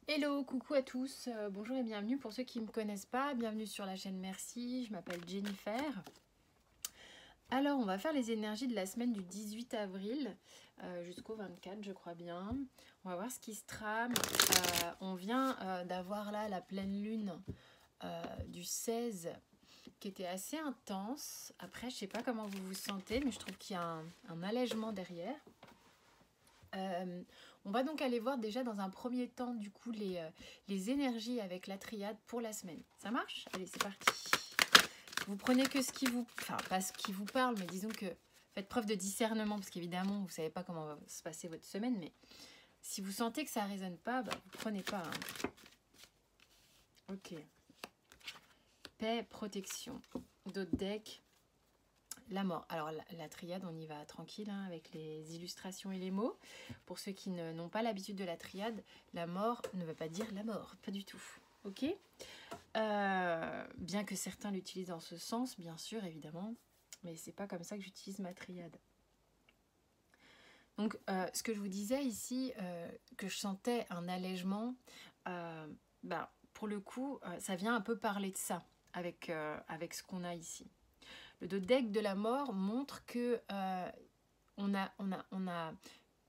Hello, coucou à tous, bonjour et bienvenue pour ceux qui ne me connaissent pas, bienvenue sur la chaîne Merci, je m'appelle Jennifer. Alors on va faire les énergies de la semaine du 18 avril jusqu'au 24 je crois bien. On va voir ce qui se trame. On vient d'avoir là la pleine lune du 16 qui était assez intense. Après je sais pas comment vous vous sentez mais je trouve qu'il y a un allègement derrière. On va donc aller voir déjà dans un premier temps du coup les énergies avec la triade pour la semaine. Ça marche? Allez, c'est parti. Vous prenez que ce qui vous... Enfin, pas ce qui vous parle, mais disons que faites preuve de discernement, parce qu'évidemment, vous ne savez pas comment va se passer votre semaine, mais si vous sentez que ça ne résonne pas, bah, vous ne prenez pas. Hein. Ok. Paix, protection. D'autres decks. La mort. Alors la triade, on y va tranquille hein, avec les illustrations et les mots. Pour ceux qui n'ont pas l'habitude de la triade, la mort ne veut pas dire la mort, pas du tout. Ok. Bien que certains l'utilisent dans ce sens, bien sûr, évidemment, mais c'est pas comme ça que j'utilise ma triade. Donc, ce que je vous disais ici, que je sentais un allègement, pour le coup, ça vient un peu parler de ça avec ce qu'on a ici. Le deck de la mort montre que on a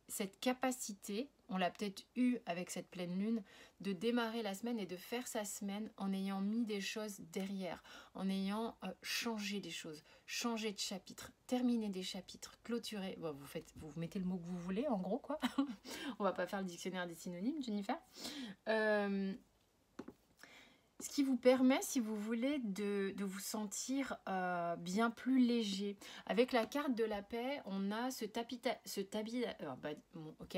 cette capacité, on l'a peut-être eu avec cette pleine lune, de démarrer la semaine et de faire sa semaine en ayant mis des choses derrière, en ayant changé des choses, changé de chapitre, terminé des chapitres, clôturé. Bon, vous mettez le mot que vous voulez, en gros, quoi. On va pas faire le dictionnaire des synonymes, Jennifer. Ce qui vous permet, si vous voulez, de vous sentir bien plus léger. Avec la carte de la paix, on a ce tapis ok,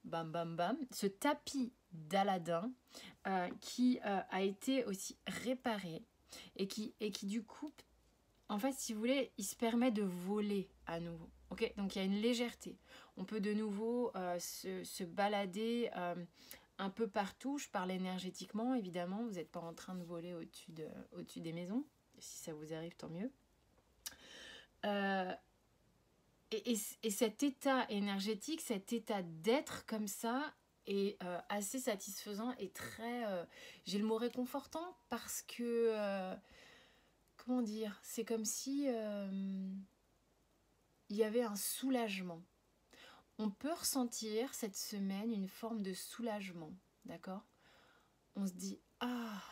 bam bam bam, ce tapis d'Aladin qui a été aussi réparé et qui du coup, en fait, si vous voulez, il se permet de voler à nouveau. Ok, donc il y a une légèreté. On peut de nouveau se balader un peu partout. Je parle énergétiquement, évidemment. Vous n'êtes pas en train de voler au-dessus des maisons. Si ça vous arrive, tant mieux. Et cet état énergétique, cet état d'être comme ça est assez satisfaisant et très... j'ai le mot réconfortant parce que... comment dire? C'est comme si il y avait un soulagement. On peut ressentir cette semaine une forme de soulagement, d'accord? On se dit « Ah,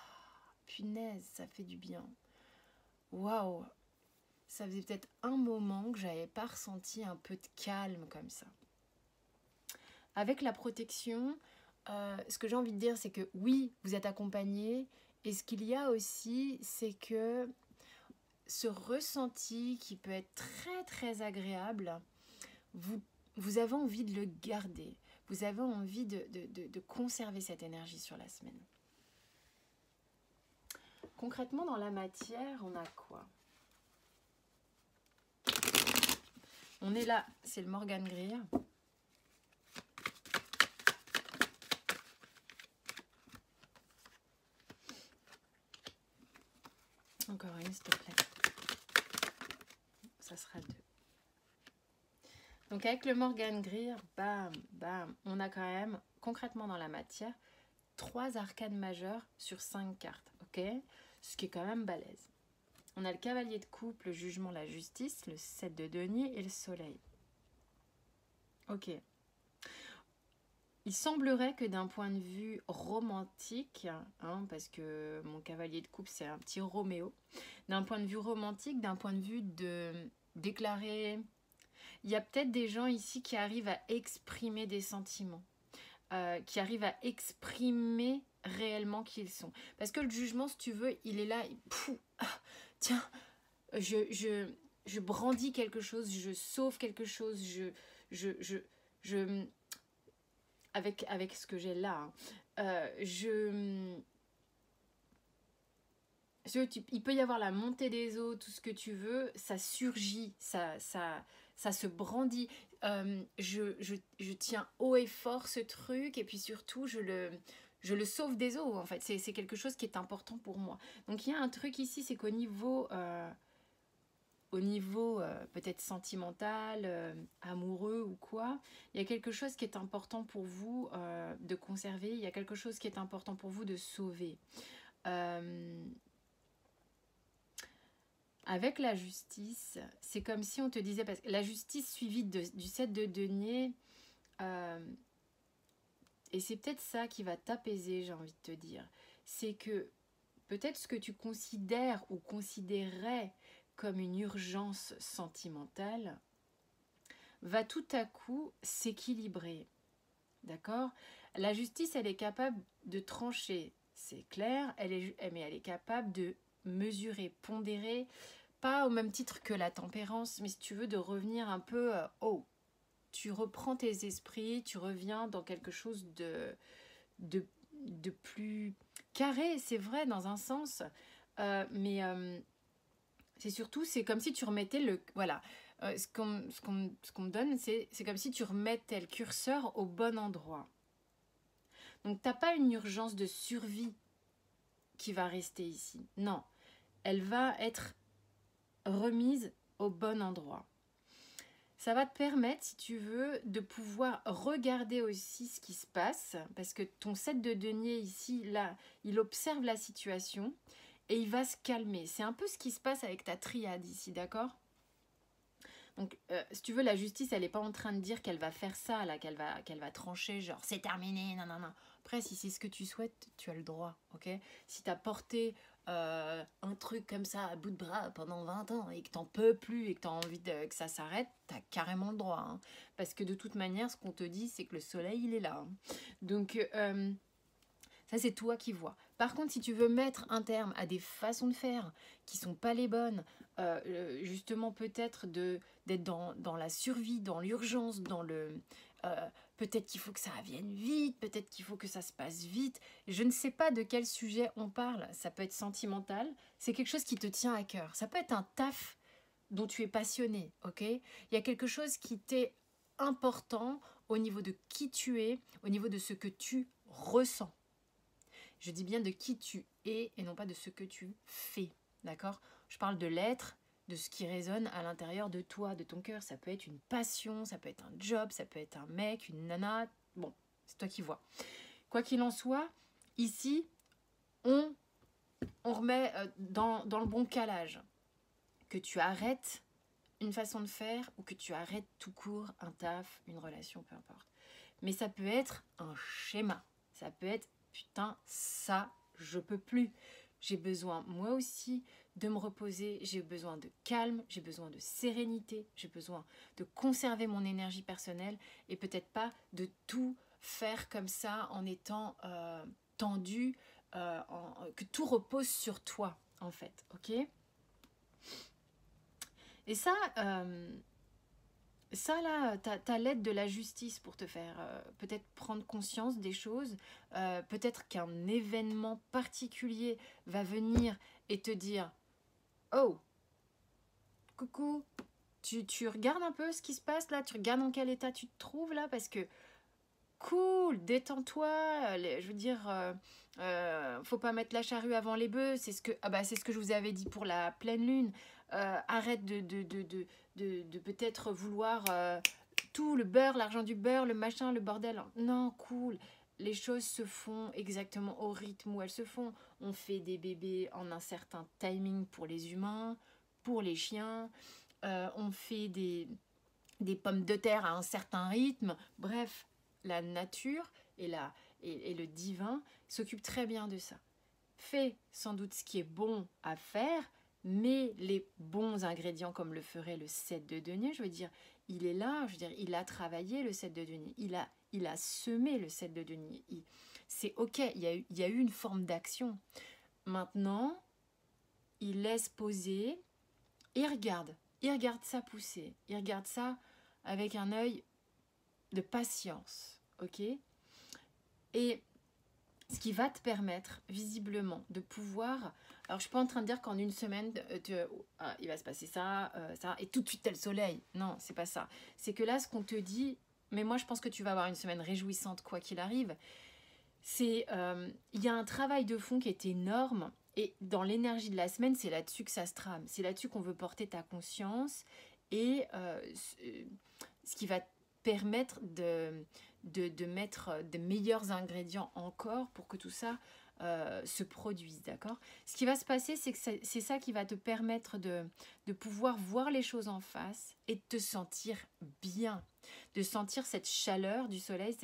punaise, ça fait du bien. Waouh, ça faisait peut-être un moment que j'avais pas ressenti un peu de calme comme ça. » Avec la protection, ce que j'ai envie de dire, c'est que oui, vous êtes accompagné. Et ce qu'il y a aussi, c'est que ce ressenti qui peut être très très agréable, vous avez envie de le garder. Vous avez envie de conserver cette énergie sur la semaine. Concrètement, dans la matière, on a quoi? On est là, c'est le Morgan Greer. Encore une, s'il te plaît. Ça sera 2. Donc avec le Morgan Greer, bam, bam, on a quand même, concrètement dans la matière, 3 arcanes majeures sur 5 cartes, ok? Ce qui est quand même balèze. On a le cavalier de coupe, le jugement, la justice, le 7 de denier et le soleil. Ok. Il semblerait que d'un point de vue romantique, hein, parce que mon cavalier de coupe c'est un petit Roméo, d'un point de vue romantique, d'un point de vue de déclarer... Il y a peut-être des gens ici qui arrivent à exprimer des sentiments, qui arrivent à exprimer réellement qui ils sont. Parce que le jugement, si tu veux, il est là, tiens, je brandis quelque chose, je sauve quelque chose, avec ce que j'ai là, hein, il peut y avoir la montée des eaux, tout ce que tu veux, ça surgit, ça se brandit. Je tiens haut et fort ce truc, et puis surtout, je le sauve des eaux, en fait. C'est quelque chose qui est important pour moi. Donc, il y a un truc ici, c'est qu'au niveau au niveau peut-être sentimental, amoureux ou quoi, il y a quelque chose qui est important pour vous de conserver, il y a quelque chose qui est important pour vous de sauver. Avec la justice, c'est comme si on te disait, parce que la justice suivie du 7 de denier, et c'est peut-être ça qui va t'apaiser, j'ai envie de te dire, c'est que peut-être ce que tu considères ou considérais comme une urgence sentimentale va tout à coup s'équilibrer. D'accord? La justice, elle est capable de trancher, c'est clair, mais elle est capable de mesurer, pondérer, pas au même titre que la tempérance, mais si tu veux, de revenir un peu, tu reprends tes esprits, tu reviens dans quelque chose de plus carré, c'est vrai, dans un sens, mais c'est surtout, c'est comme si tu remettais le... Voilà, ce qu'on me donne, c'est comme si tu remettais le curseur au bon endroit. Donc, t'as pas une urgence de survie qui va rester ici. Non, elle va être remise au bon endroit. Ça va te permettre, si tu veux, de pouvoir regarder aussi ce qui se passe, parce que ton 7 de denier ici, là, il observe la situation et il va se calmer. C'est un peu ce qui se passe avec ta triade ici, d'accord? Donc, si tu veux, la justice, elle n'est pas en train de dire qu'elle va faire ça, là, qu'elle va trancher, genre, c'est terminé, non, non, non. Après, si c'est ce que tu souhaites, tu as le droit, ok? Si tu as porté un truc comme ça à bout de bras pendant 20 ans et que t'en peux plus et que tu as envie que ça s'arrête, tu as carrément le droit. Hein. Parce que de toute manière, ce qu'on te dit, c'est que le soleil, il est là. Hein. Donc, ça, c'est toi qui vois. Par contre, si tu veux mettre un terme à des façons de faire qui sont pas les bonnes, justement peut-être d'être dans la survie, dans l'urgence, dans le... peut-être qu'il faut que ça vienne vite, peut-être qu'il faut que ça se passe vite. Je ne sais pas de quel sujet on parle. Ça peut être sentimental. C'est quelque chose qui te tient à cœur. Ça peut être un taf dont tu es passionné, ok? Il y a quelque chose qui t'est important au niveau de qui tu es, au niveau de ce que tu ressens. Je dis bien de qui tu es et non pas de ce que tu fais, d'accord? Je parle de l'être, de ce qui résonne à l'intérieur de toi, de ton cœur. Ça peut être une passion, ça peut être un job, ça peut être un mec, une nana. Bon, c'est toi qui vois. Quoi qu'il en soit, ici, on remet dans le bon calage. Que tu arrêtes une façon de faire ou que tu arrêtes tout court un taf, une relation, peu importe. Mais ça peut être un schéma. Ça peut être putain, ça, je peux plus. J'ai besoin, moi aussi, de me reposer. J'ai besoin de calme, j'ai besoin de sérénité, j'ai besoin de conserver mon énergie personnelle et peut-être pas de tout faire comme ça en étant tendu, que tout repose sur toi, en fait, ok? Et ça, là, t'as l'aide de la justice pour te faire peut-être prendre conscience des choses. Peut-être qu'un événement particulier va venir et te dire « Oh, coucou, tu regardes un peu ce qui se passe là, tu regardes dans quel état tu te trouves là, parce que cool, détends-toi. Je veux dire, faut pas mettre la charrue avant les bœufs. C'est ce que je vous avais dit pour la pleine lune. Arrête de peut-être vouloir tout, le beurre, l'argent du beurre, le machin, le bordel. Non, cool. Les choses se font exactement au rythme où elles se font. On fait des bébés en un certain timing pour les humains, pour les chiens. On fait des pommes de terre à un certain rythme. Bref, la nature et le divin s'occupent très bien de ça. Fais sans doute ce qui est bon à faire, mais les bons ingrédients comme le ferait le 7 de denier, je veux dire, il est là, je veux dire, il a travaillé le 7 de denier, il a semé le 7 de denier. C'est ok, il y a eu une forme d'action. Maintenant, il laisse poser et il regarde ça pousser, il regarde ça avec un œil de patience, ok? Et ce qui va te permettre, visiblement, de pouvoir... Alors, je suis pas en train de dire qu'en une semaine, il va se passer ça, et tout de suite, t'as le soleil. Non, c'est pas ça. C'est que là, ce qu'on te dit... Mais moi, je pense que tu vas avoir une semaine réjouissante, quoi qu'il arrive. Il y a un travail de fond qui est énorme Et dans l'énergie de la semaine, c'est là-dessus que ça se trame. C'est là-dessus qu'on veut porter ta conscience et ce qui va te permettre de mettre de meilleurs ingrédients encore pour que tout ça se produise, d'accord? Ce qui va se passer, c'est que c'est ça qui va te permettre de pouvoir voir les choses en face et de te sentir bien, de sentir cette chaleur du soleil,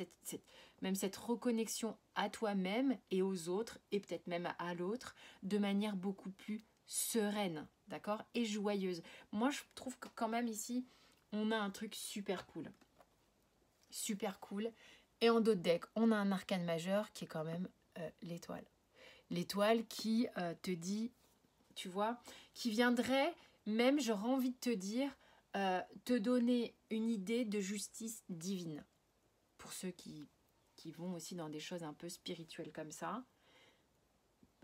même cette reconnexion à toi-même et aux autres, et peut-être même à l'autre, de manière beaucoup plus sereine, d'accord? Et joyeuse. Moi, je trouve que quand même ici, on a un truc super cool. Super cool. Et en dos de deck, on a un arcane majeur qui est quand même l'étoile. L'étoile qui te dit, tu vois, qui viendrait même, j'aurais envie de te dire, te donner une idée de justice divine. Pour ceux qui vont aussi dans des choses un peu spirituelles comme ça.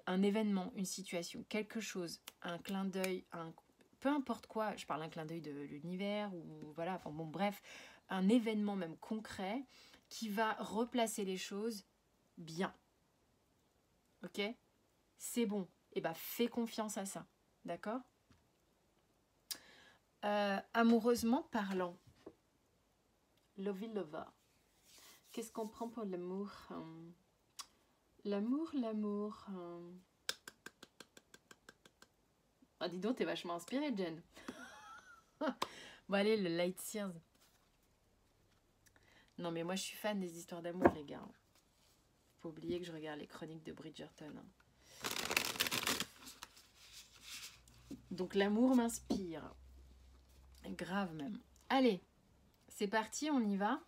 Un événement, une situation, quelque chose, un clin d'œil, peu importe quoi, je parle un clin d'œil de l'univers, ou voilà, enfin bon, bref, un événement même concret qui va replacer les choses bien. Ok? C'est bon. Et bah fais confiance à ça. D'accord? Amoureusement parlant. Lovey lover. Qu'est-ce qu'on prend pour l'amour? L'amour. Ah, dis donc, t'es vachement inspirée, Jen. Bon, allez, le Light Sears. Non, mais moi, je suis fan des histoires d'amour, les gars. Faut oublier que je regarde les chroniques de Bridgerton. Donc, l'amour m'inspire. Grave, même. Allez, c'est parti, on y va.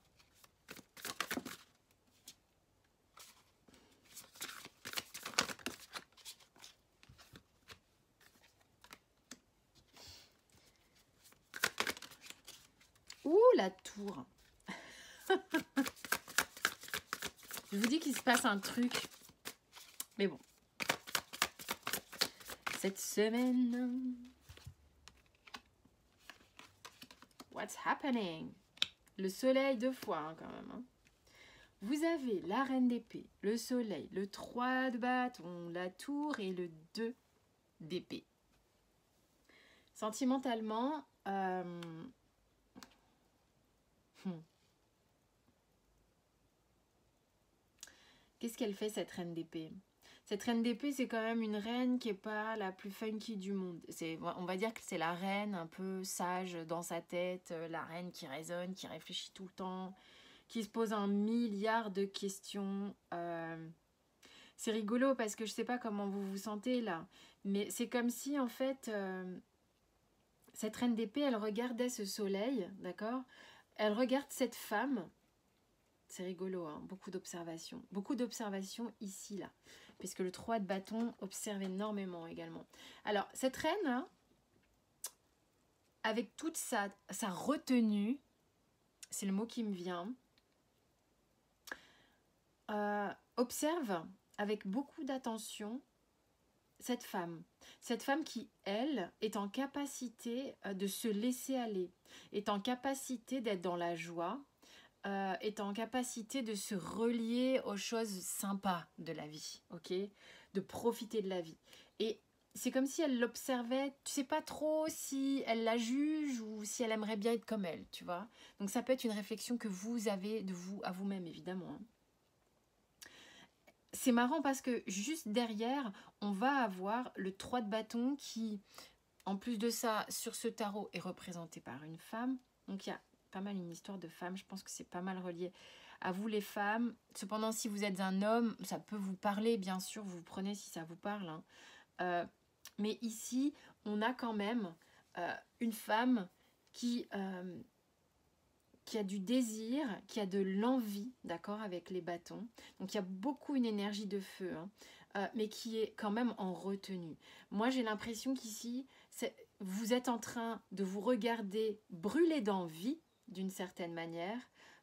Ouh, la tour. Je vous dis qu'il se passe un truc. Mais bon. Cette semaine. What's happening? Le soleil 2 fois, hein, quand même. Hein. Vous avez la reine d'épée, le soleil, le 3 de bâton, la tour et le 2 d'épée. Sentimentalement, qu'est-ce qu'elle fait, cette reine d'épée? Cette reine d'épée, c'est quand même une reine qui n'est pas la plus funky du monde. On va dire que c'est la reine un peu sage dans sa tête, la reine qui raisonne, qui réfléchit tout le temps, qui se pose un milliard de questions. C'est rigolo parce que je ne sais pas comment vous vous sentez là, mais c'est comme si en fait, cette reine d'épée, elle regardait ce soleil, d'accord? Elle regarde cette femme. C'est rigolo, hein, beaucoup d'observations. Beaucoup d'observations ici, là. Puisque le 3 de bâton observe énormément également. Alors, cette reine, hein, avec toute sa retenue, c'est le mot qui me vient, observe avec beaucoup d'attention cette femme. Cette femme qui, elle, est en capacité de se laisser aller, est en capacité d'être dans la joie, est en capacité de se relier aux choses sympas de la vie, ok? De profiter de la vie. Et c'est comme si elle l'observait, tu sais pas trop si elle la juge ou si elle aimerait bien être comme elle, tu vois? Donc ça peut être une réflexion que vous avez de vous à vous-même, évidemment. Hein. C'est marrant parce que juste derrière, on va avoir le 3 de bâton qui, en plus de ça, sur ce tarot, est représenté par une femme. Donc il y a pas mal une histoire de femmes, je pense que c'est pas mal relié à vous les femmes. Cependant, si vous êtes un homme, ça peut vous parler, bien sûr, vous prenez si ça vous parle. Hein. Mais ici, on a quand même une femme qui a du désir, qui a de l'envie, d'accord, avec les bâtons. Donc il y a beaucoup une énergie de feu, hein, mais qui est quand même en retenue. Moi, j'ai l'impression qu'ici, vous êtes en train de vous regarder brûler d'envie, d'une certaine manière,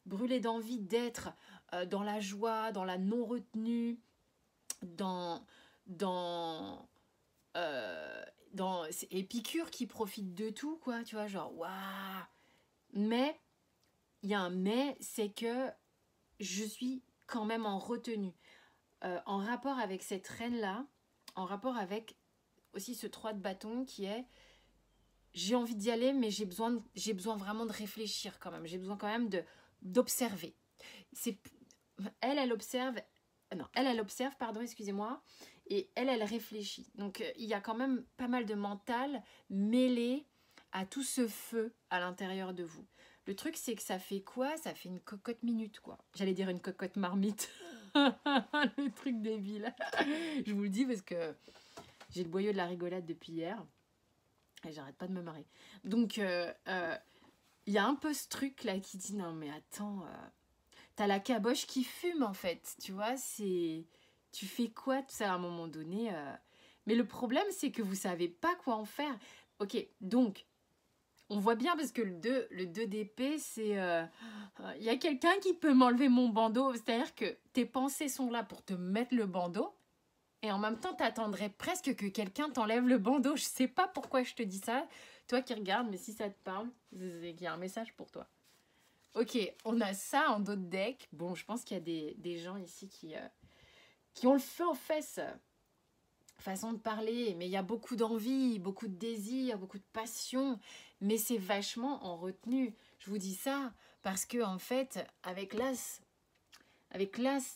brûler d'envie d'être dans la joie, dans la non-retenue, c'est Épicure qui profite de tout, quoi, tu vois, genre, waouh. Mais il y a un mais, c'est que je suis quand même en retenue. En rapport avec cette reine-là, en rapport avec aussi ce 3 de bâton qui est j'ai envie d'y aller, mais j'ai besoin vraiment de réfléchir quand même. J'ai besoin quand même d'observer. Elle observe, non, elle observe, pardon, excusez-moi, et elle réfléchit. Donc, il y a quand même pas mal de mental mêlé à tout ce feu à l'intérieur de vous. Le truc, c'est que ça fait quoi? Ça fait une cocotte minute, quoi. J'allais dire une cocotte marmite. Le truc débile. Je vous le dis parce que j'ai le boyau de la rigolade depuis hier. Et j'arrête pas de me marrer. Donc, y a un peu ce truc-là qui dit, non mais attends, t'as la caboche qui fume en fait, tu vois, c'est... Tu fais quoi tout ça à un moment donné Mais le problème, c'est que vous savez pas quoi en faire. Ok, donc, on voit bien parce que le 2 d'épée, c'est... y a quelqu'un qui peut m'enlever mon bandeau. C'est-à-dire que tes pensées sont là pour te mettre le bandeau. Et en même temps, t'attendrais presque que quelqu'un t'enlève le bandeau. Je sais pas pourquoi je te dis ça. Toi qui regardes, mais si ça te parle, c'est qu'il y a un message pour toi. Ok, on a ça en d'autres decks. Bon, je pense qu'il y a des gens ici qui ont le feu aux fesses. Façon de parler, mais il y a beaucoup d'envie, beaucoup de désir, beaucoup de passion. Mais c'est vachement en retenue. Je vous dis ça parce que, en fait, avec l'as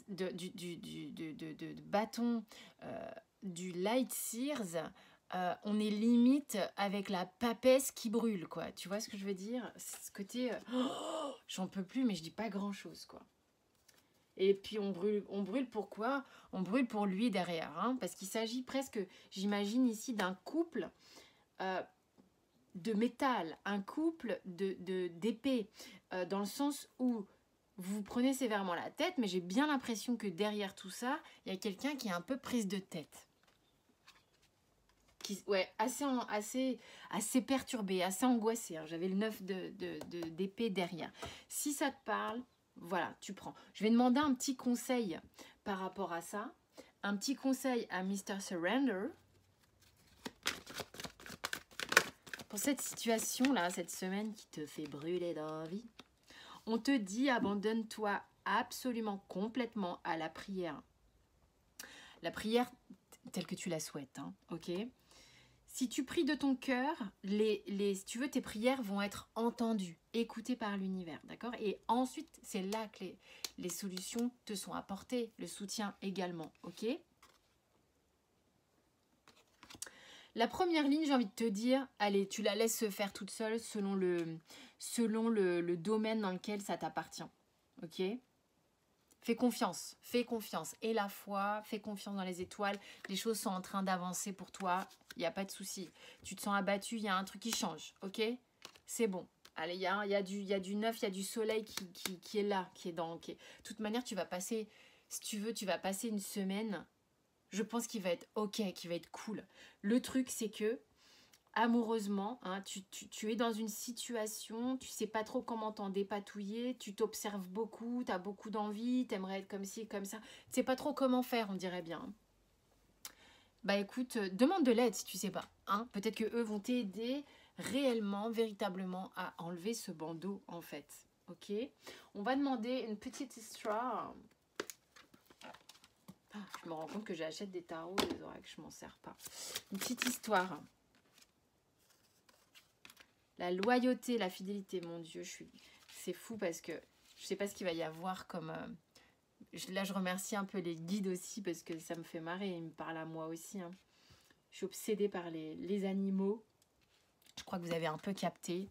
de bâton du Light Sears, on est limite avec la papesse qui brûle, quoi. Tu vois ce que je veux dire? C'est ce côté, j'en peux plus, mais je dis pas grand-chose, quoi. Et puis on brûle pourquoi? On brûle pour lui derrière, hein, parce qu'il s'agit presque, j'imagine ici, d'un couple de métal, un couple d'épée, dans le sens où vous prenez sévèrement la tête, mais j'ai bien l'impression que derrière tout ça, il y a quelqu'un qui est un peu prise de tête. Ouais, assez perturbé, assez angoissé. Hein. J'avais le 9 d'épée derrière. Si ça te parle, voilà, tu prends. Je vais demander un petit conseil par rapport à ça. Un petit conseil à Mr. Surrender. Pour cette situation-là, cette semaine qui te fait brûler d'envie, on te dit abandonne-toi absolument complètement à la prière. La prière telle que tu la souhaites, hein, ok? Si tu pries de ton cœur, si tu veux, tes prières vont être entendues, écoutées par l'univers, d'accord? Et ensuite, c'est là que les solutions te sont apportées, le soutien également, ok? La première ligne, j'ai envie de te dire, allez, tu la laisses se faire toute seule selon le domaine dans lequel ça t'appartient, ok? Fais confiance. Et la foi, fais confiance dans les étoiles. Les choses sont en train d'avancer pour toi. Il n'y a pas de souci. Tu te sens abattu, il y a un truc qui change. Ok? C'est bon. Allez, il y a du neuf, il y a du soleil qui est là. De toute manière, tu vas passer, si tu veux, tu vas passer une semaine. Je pense qu'il va être ok, qu'il va être cool. Le truc, c'est que amoureusement, hein, tu es dans une situation, tu sais pas trop comment t'en dépatouiller, tu t'observes beaucoup, tu as beaucoup d'envie, t'aimerais être comme ci, comme ça, tu sais pas trop comment faire, on dirait bien. Bah écoute, demande de l'aide si tu sais pas, hein. Peut-être que eux vont t'aider réellement, véritablement à enlever ce bandeau en fait, ok? On va demander une petite histoire. Ah, je me rends compte que j'achète des tarots, les oracles, je m'en sers pas. Une petite histoire. La loyauté, la fidélité, mon Dieu, c'est fou parce que je sais pas ce qu'il va y avoir comme... Là, je remercie un peu les guides aussi parce que ça me fait marrer, ils me parlent à moi aussi. Hein. Je suis obsédée par les animaux. Je crois que vous avez un peu capté.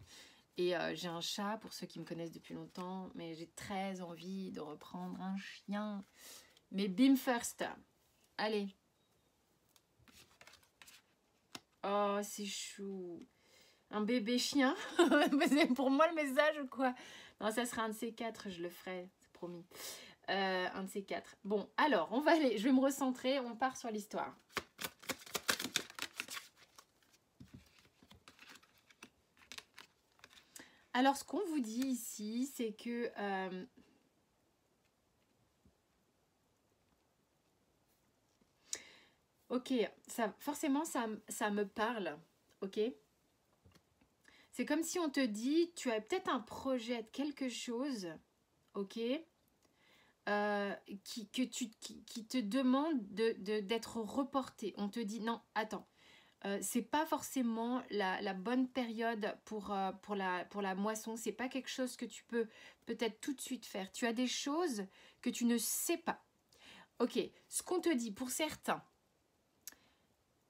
Et j'ai un chat, pour ceux qui me connaissent depuis longtemps, mais j'ai très envie de reprendre un chien. Mais bim first. Allez. Oh, c'est chou. Un bébé chien. C'est pour moi le message ou quoi? Non, ça sera un de ces quatre, je le ferai, c'est promis. Un de ces quatre. Bon, alors, on va aller, je vais me recentrer, on part sur l'histoire. Alors, ce qu'on vous dit ici, c'est que... ok, forcément, ça me parle, ok? C'est comme si on te dit, tu as peut-être un projet de quelque chose, ok? qui te demande d'être reporté. On te dit non, attends, c'est pas forcément la bonne période pour la moisson. C'est pas quelque chose que tu peux peut-être tout de suite faire. Tu as des choses que tu ne sais pas. Ok, ce qu'on te dit pour certains,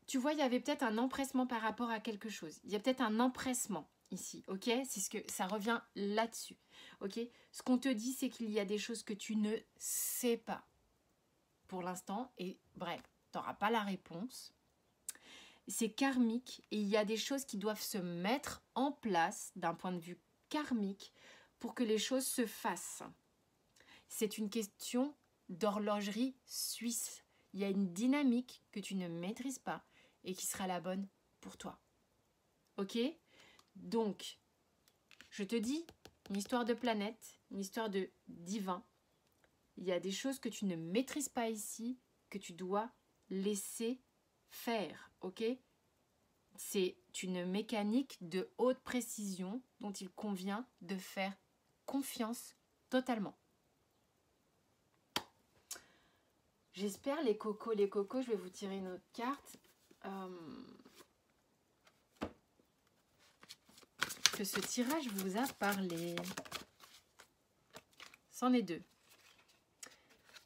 tu vois, il y avait peut-être un empressement par rapport à quelque chose. Il y a peut-être un empressement ici, ok? C'est ce que ça revient là-dessus, ok? Ce qu'on te dit, c'est qu'il y a des choses que tu ne sais pas pour l'instant. Et bref, tu n'auras pas la réponse. C'est karmique et il y a des choses qui doivent se mettre en place d'un point de vue karmique pour que les choses se fassent. C'est une question d'horlogerie suisse. Il y a une dynamique que tu ne maîtrises pas et qui sera la bonne pour toi. Ok? Donc, je te dis, une histoire de planète, une histoire de divin. Il y a des choses que tu ne maîtrises pas ici, que tu dois laisser faire. Ok? C'est une mécanique de haute précision dont il convient de faire confiance totalement. J'espère les cocos, je vais vous tirer une autre carte. Que ce tirage vous a parlé. C'en est deux.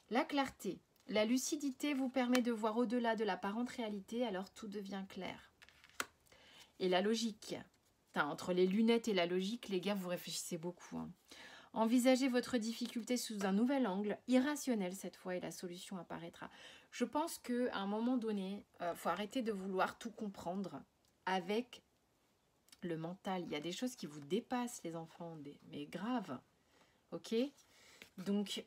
La clarté. La lucidité vous permet de voir au-delà de l'apparente réalité, alors tout devient clair. Et la logique. Entre les lunettes et la logique, les gars, vous réfléchissez beaucoup. Hein. Envisagez votre difficulté sous un nouvel angle, irrationnel cette fois, et la solution apparaîtra. Je pense qu'à un moment donné, faut arrêter de vouloir tout comprendre avec le mental. Il y a des choses qui vous dépassent, les enfants, mais grave. Ok? Donc,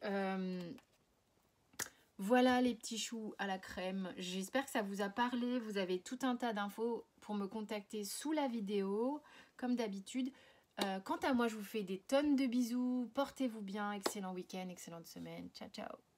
voilà les petits choux à la crème. J'espère que ça vous a parlé. Vous avez tout un tas d'infos pour me contacter sous la vidéo, comme d'habitude. Quant à moi, je vous fais des tonnes de bisous. Portez-vous bien. Excellent week-end, excellente semaine. Ciao, ciao.